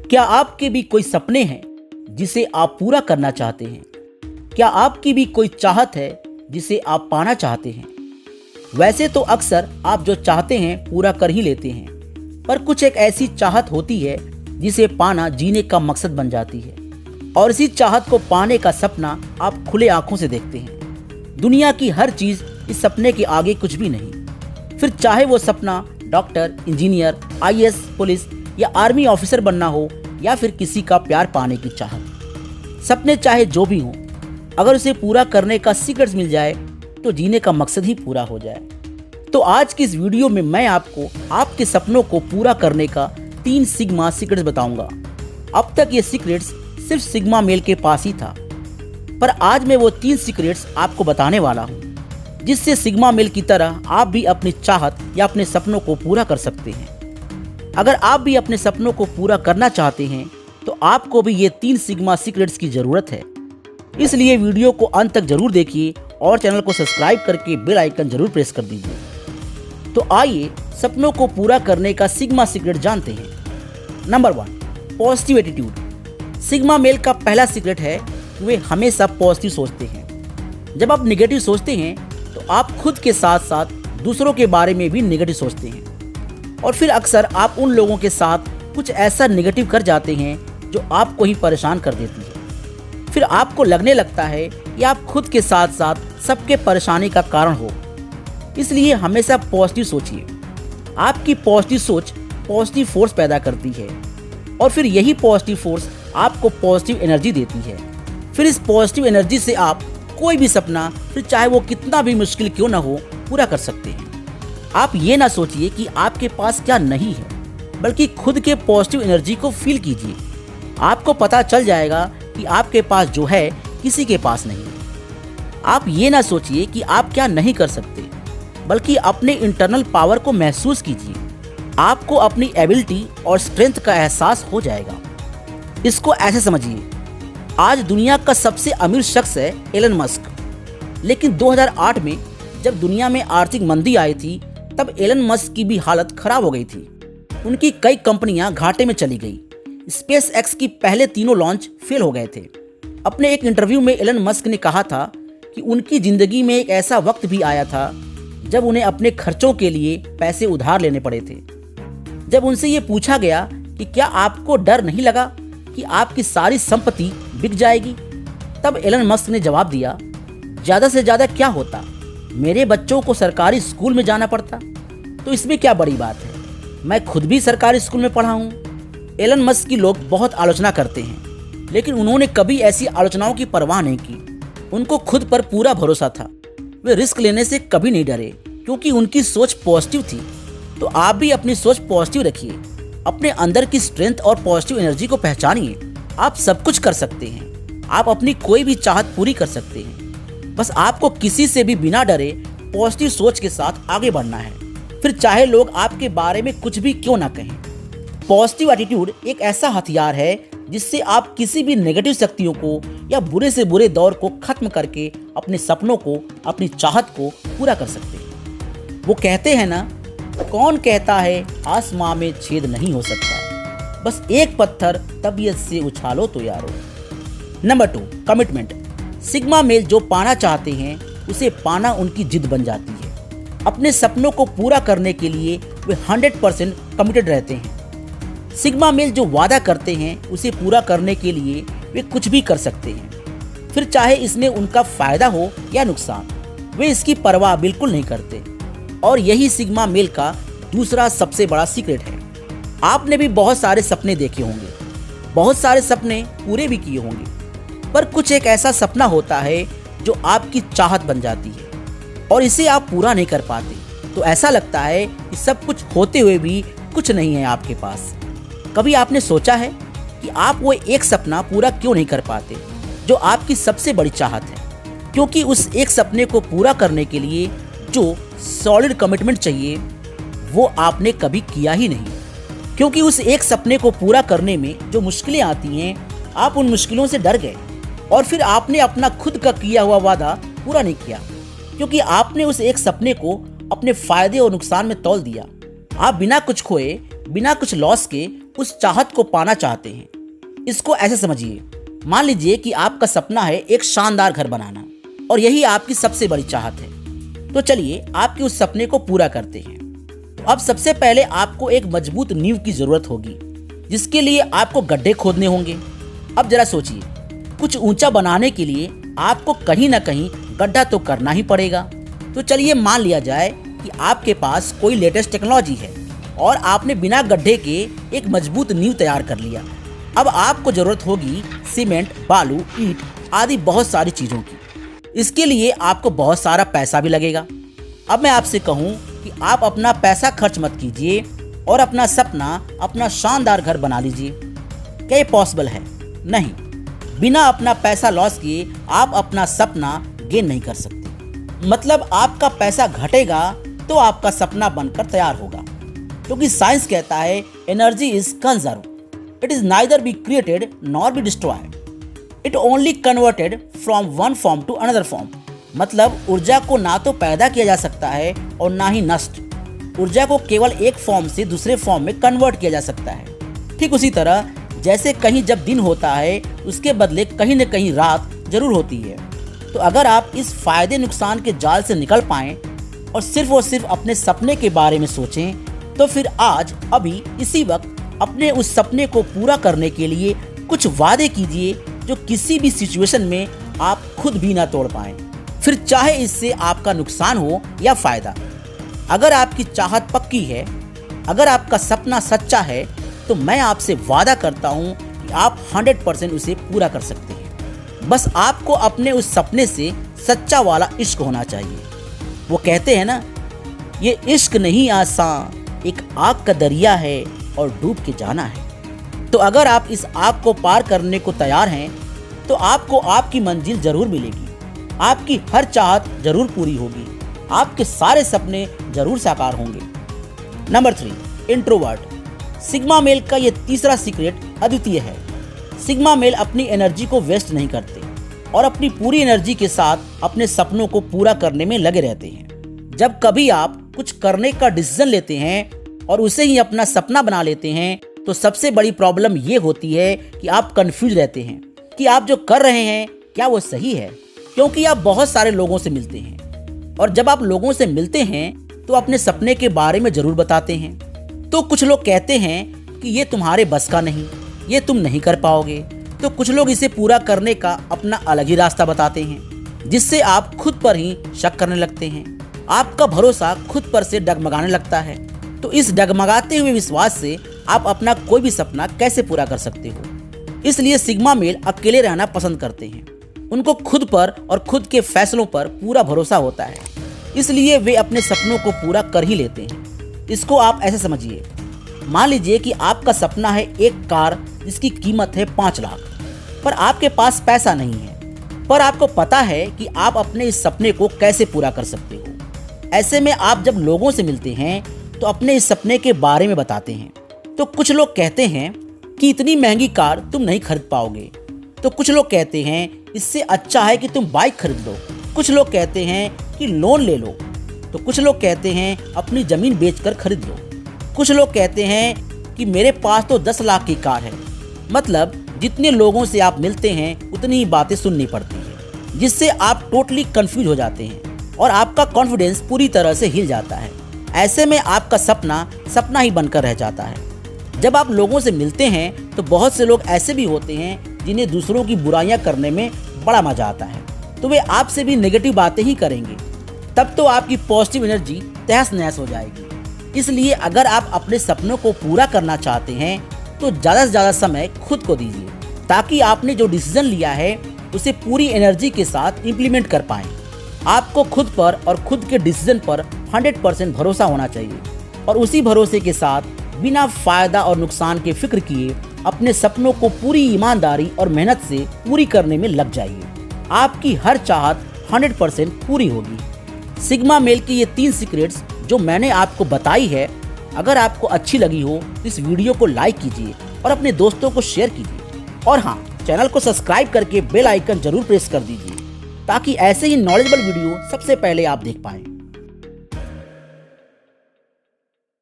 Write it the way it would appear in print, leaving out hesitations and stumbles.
क्या आपके भी कोई सपने हैं जिसे आप पूरा करना चाहते हैं? क्या आपकी भी कोई चाहत है जिसे आप पाना चाहते हैं? वैसे तो अक्सर आप जो चाहते हैं पूरा कर ही लेते हैं, पर कुछ एक ऐसी चाहत होती है जिसे पाना जीने का मकसद बन जाती है, और इसी चाहत को पाने का सपना आप खुले आंखों से देखते हैं। दुनिया की हर चीज इस सपने के आगे कुछ भी नहीं। फिर चाहे वो सपना डॉक्टर, इंजीनियर, आईएएस, पुलिस या आर्मी ऑफिसर बनना हो, या फिर किसी का प्यार पाने की चाहत। सपने चाहे जो भी हों, अगर उसे पूरा करने का सीक्रेट्स मिल जाए तो जीने का मकसद ही पूरा हो जाए। तो आज की इस वीडियो में मैं आपको आपके सपनों को पूरा करने का 3 सिग्मा सीक्रेट्स बताऊंगा। अब तक ये सीक्रेट्स सिर्फ सिग्मा मेल के पास ही था, पर आज मैं वो 3 सीक्रेट्स आपको बताने वाला हूँ, जिससे सिग्मा मेल की तरह आप भी अपनी चाहत या अपने सपनों को पूरा कर सकते हैं। अगर आप भी अपने सपनों को पूरा करना चाहते हैं तो आपको भी ये 3 सिग्मा सीक्रेट्स की जरूरत है। इसलिए वीडियो को अंत तक जरूर देखिए और चैनल को सब्सक्राइब करके बेल आइकन जरूर प्रेस कर दीजिए। तो आइए सपनों को पूरा करने का सिग्मा सीक्रेट जानते हैं। Number 1, positive attitude. Sigma male का पहला सीक्रेट है कि वे हमेशा पॉजिटिव सोचते हैं। जब आप निगेटिव सोचते हैं तो आप खुद के साथ साथ दूसरों के बारे में भी निगेटिव सोचते हैं, और फिर अक्सर आप उन लोगों के साथ कुछ ऐसा निगेटिव कर जाते हैं जो आपको ही परेशान कर देती है। फिर आपको लगने लगता है कि आप खुद के साथ साथ सबके परेशानी का कारण हो। इसलिए हमेशा पॉजिटिव सोचिए। आपकी पॉजिटिव सोच पॉजिटिव फोर्स पैदा करती है, और फिर यही पॉजिटिव फोर्स आपको पॉजिटिव एनर्जी देती है। फिर इस पॉजिटिव एनर्जी से आप कोई भी सपना, फिर चाहे वो कितना भी मुश्किल क्यों ना हो, पूरा कर सकते हैं। आप ये ना सोचिए कि आपके पास क्या नहीं है, बल्कि खुद के पॉजिटिव एनर्जी को फील कीजिए। आपको पता चल जाएगा कि आपके पास जो है किसी के पास नहीं है। आप ये ना सोचिए कि आप क्या नहीं कर सकते, बल्कि अपने इंटरनल पावर को महसूस कीजिए। आपको अपनी एबिलिटी और स्ट्रेंथ का एहसास हो जाएगा। इसको ऐसे समझिए, आज दुनिया का सबसे अमीर शख्स है एलन मस्क, लेकिन 2008 में जब दुनिया में आर्थिक मंदी आई थी, तब एलन मस्क की भी हालत खराब हो गई थी। उनकी कई कंपनियां घाटे में चली गई। स्पेस एक्स की पहले तीनों लॉन्च फेल हो गए थे। अपने एक इंटरव्यू में एलन मस्क ने कहा था कि उनकी जिंदगी में एक ऐसा वक्त भी आया था जब उन्हें अपने खर्चों के लिए पैसे उधार लेने पड़े थे। जब उनसे ये पूछा गया कि क्या आपको डर नहीं लगा कि आपकी सारी संपत्ति बिक जाएगी, तब एलन मस्क ने जवाब दिया, ज्यादा से ज्यादा क्या होता, मेरे बच्चों को सरकारी स्कूल में जाना पड़ता, तो इसमें क्या बड़ी बात है, मैं खुद भी सरकारी स्कूल में पढ़ा हूँ। एलन मस्क की लोग बहुत आलोचना करते हैं, लेकिन उन्होंने कभी ऐसी आलोचनाओं की परवाह नहीं की। उनको खुद पर पूरा भरोसा था। वे रिस्क लेने से कभी नहीं डरे, क्योंकि उनकी सोच पॉजिटिव थी। तो आप भी अपनी सोच पॉजिटिव रखिए। अपने अंदर की स्ट्रेंथ और पॉजिटिव एनर्जी को पहचानिए। आप सब कुछ कर सकते हैं। आप अपनी कोई भी चाहत पूरी कर सकते हैं। बस आपको किसी से भी बिना डरे पॉजिटिव सोच के साथ आगे बढ़ना है, फिर चाहे लोग आपके बारे में कुछ भी क्यों ना कहें। पॉजिटिव एटीट्यूड एक ऐसा हथियार है जिससे आप किसी भी नेगेटिव शक्तियों को या बुरे से बुरे दौर को खत्म करके अपने सपनों को, अपनी चाहत को पूरा कर सकते हैं। वो कहते हैं ना, कौन कहता है आसमां में छेद नहीं हो सकता, बस एक पत्थर तबीयत से उछालो तो यारो। Number 2, commitment. सिग्मा मेल जो पाना चाहते हैं उसे पाना उनकी जिद बन जाती है। अपने सपनों को पूरा करने के लिए वे 100% कमिटेड रहते हैं। सिग्मा मेल जो वादा करते हैं उसे पूरा करने के लिए वे कुछ भी कर सकते हैं, फिर चाहे इसमें उनका फायदा हो या नुकसान, वे इसकी परवाह बिल्कुल नहीं करते। और यही सिग्मा मेल का दूसरा सबसे बड़ा सीक्रेट है। आपने भी बहुत सारे सपने देखे होंगे, बहुत सारे सपने पूरे भी किए होंगे, पर कुछ एक ऐसा सपना होता है जो आपकी चाहत बन जाती है और इसे आप पूरा नहीं कर पाते। तो ऐसा लगता है कि सब कुछ होते हुए भी कुछ नहीं है आपके पास। कभी आपने सोचा है कि आप वो एक सपना पूरा क्यों नहीं कर पाते जो आपकी सबसे बड़ी चाहत है? क्योंकि उस एक सपने को पूरा करने के लिए जो सॉलिड कमिटमेंट चाहिए वो आपने कभी किया ही नहीं। क्योंकि उस एक सपने को पूरा करने में जो मुश्किलें आती हैं, आप उन मुश्किलों से डर गए और फिर आपने अपना खुद का किया हुआ वादा पूरा नहीं किया, क्योंकि आपने उस एक सपने को अपने फायदे और नुकसान में तौल दिया। आप बिना कुछ खोए, बिना कुछ लॉस के उस चाहत को पाना चाहते हैं। इसको ऐसे समझिए, मान लीजिए कि आपका सपना है एक शानदार घर बनाना और यही आपकी सबसे बड़ी चाहत है। तो चलिए आपके उस सपने को पूरा करते हैं। तो अब सबसे पहले आपको एक मजबूत नींव की जरूरत होगी, जिसके लिए आपको गड्ढे खोदने होंगे। अब जरा सोचिए, कुछ ऊंचा बनाने के लिए आपको कहीं ना कहीं गड्ढा तो करना ही पड़ेगा। तो चलिए मान लिया जाए कि आपके पास कोई लेटेस्ट टेक्नोलॉजी है और आपने बिना गड्ढे के एक मजबूत नींव तैयार कर लिया। अब आपको जरूरत होगी सीमेंट, बालू, ईंट आदि बहुत सारी चीजों की। इसके लिए आपको बहुत सारा पैसा भी लगेगा। अब मैं आपसे कहूं कि आप अपना पैसा खर्च मत कीजिए और अपना सपना, अपना शानदार घर बना लीजिए। क्या ये पॉसिबल है? नहीं, बिना अपना पैसा लॉस किए आप अपना सपना गेन नहीं कर सकते। मतलब आपका पैसा घटेगा तो आपका सपना बनकर तैयार होगा, क्योंकि साइंस कहता है energy is conserve, it is neither be created nor be destroyed, it only converted from one form to another form. मतलब ऊर्जा को ना तो पैदा किया जा सकता है और ना ही नष्ट। ऊर्जा को केवल एक फॉर्म से दूसरे फॉर्म में कन्वर्ट किया जा सकता है। ठीक उसी तरह जैसे कहीं जब दिन होता है, उसके बदले कहीं न कहीं रात जरूर होती है। तो अगर आप इस फायदे नुकसान के जाल से निकल पाएं और सिर्फ अपने सपने के बारे में सोचें, तो फिर आज अभी इसी वक्त अपने उस सपने को पूरा करने के लिए कुछ वादे कीजिए जो किसी भी सिचुएशन में आप खुद भी ना तोड़ पाएं, फिर चाहे इससे आपका नुकसान हो या फायदा। अगर आपकी चाहत पक्की है, अगर आपका सपना सच्चा है, तो मैं आपसे वादा करता हूं कि आप 100% उसे पूरा कर सकते हैं। बस आपको अपने उस सपने से सच्चा वाला इश्क होना चाहिए। वो कहते हैं ना, ये इश्क नहीं आसान, एक आग का दरिया है और डूब के जाना है। तो अगर आप इस आग को पार करने को तैयार हैं, तो आपको आपकी मंजिल जरूर मिलेगी, आपकी हर चाहत जरूर पूरी होगी, आपके सारे सपने जरूर साकार होंगे। Number 3, introvert. सिग्मा मेल का ये तीसरा सीक्रेट अद्वितीय है। सिग्मा मेल अपनी एनर्जी को वेस्ट नहीं करते और अपनी पूरी एनर्जी के साथ अपने सपनों को पूरा करने में लगे रहते हैं। जब कभी आप कुछ करने का डिसीजन लेते हैं और उसे ही अपना सपना बना लेते हैं, तो सबसे बड़ी प्रॉब्लम ये होती है कि आप कंफ्यूज रहते हैं कि आप जो कर रहे हैं क्या वो सही है, क्योंकि आप बहुत सारे लोगों से मिलते हैं और जब आप लोगों से मिलते हैं तो अपने सपने के बारे में जरूर बताते हैं। तो कुछ लोग कहते हैं कि ये तुम्हारे बस का नहीं, ये तुम नहीं कर पाओगे। तो कुछ लोग इसे पूरा करने का अपना अलग ही रास्ता बताते हैं, जिससे आप खुद पर ही शक करने लगते हैं। आपका भरोसा खुद पर से डगमगाने लगता है। तो इस डगमगाते हुए विश्वास से आप अपना कोई भी सपना कैसे पूरा कर सकते हो? इसलिए सिग्मा मेल अकेले रहना पसंद करते हैं। उनको खुद पर और खुद के फैसलों पर पूरा भरोसा होता है, इसलिए वे अपने सपनों को पूरा कर ही लेते हैं। इसको आप ऐसे समझिए, मान लीजिए कि आपका सपना है एक कार जिसकी कीमत है 5 लाख, पर आपके पास पैसा नहीं है, पर आपको पता है कि आप अपने इस सपने को कैसे पूरा कर सकते हो। ऐसे में आप जब लोगों से मिलते हैं तो अपने इस सपने के बारे में बताते हैं। तो कुछ लोग कहते हैं कि इतनी महंगी कार तुम नहीं खरीद पाओगे। तो कुछ लोग कहते हैं इससे अच्छा है कि तुम बाइक खरीद लो। कुछ लोग कहते हैं कि लोन ले लो। तो कुछ लोग कहते हैं अपनी जमीन बेचकर खरीद लो। कुछ लोग कहते हैं कि मेरे पास तो 10 लाख की कार है। मतलब जितने लोगों से आप मिलते हैं उतनी ही बातें सुननी पड़ती है, जिससे आप टोटली कंफ्यूज हो जाते हैं और आपका कॉन्फिडेंस पूरी तरह से हिल जाता है। ऐसे में आपका सपना सपना ही बनकर रह जाता है। जब आप लोगों से मिलते हैं तो बहुत से लोग ऐसे भी होते हैं जिन्हें दूसरों की बुराइयां करने में बड़ा मजा आता है, तो वे आपसे भी नेगेटिव बातें ही करेंगे। तब तो आपकी पॉजिटिव एनर्जी तहस नहस हो जाएगी। इसलिए अगर आप अपने सपनों को पूरा करना चाहते हैं तो ज़्यादा से ज़्यादा समय खुद को दीजिए, ताकि आपने जो डिसीजन लिया है उसे पूरी एनर्जी के साथ इम्प्लीमेंट कर पाएं। आपको खुद पर और खुद के डिसीजन पर 100% भरोसा होना चाहिए और उसी भरोसे के साथ बिना फायदा और नुकसान के फिक्र किए अपने सपनों को पूरी ईमानदारी और मेहनत से पूरी करने में लग जाइए। आपकी हर चाहत 100% पूरी होगी। सिग्मा मेल की ये 3 सीक्रेट्स जो मैंने आपको बताई है, अगर आपको अच्छी लगी हो तो इस वीडियो को लाइक कीजिए और अपने दोस्तों को शेयर कीजिए। और हाँ, चैनल को सब्सक्राइब करके बेल आइकन जरूर प्रेस कर दीजिए, ताकि ऐसे ही नॉलेजेबल वीडियो सबसे पहले आप देख पाएं।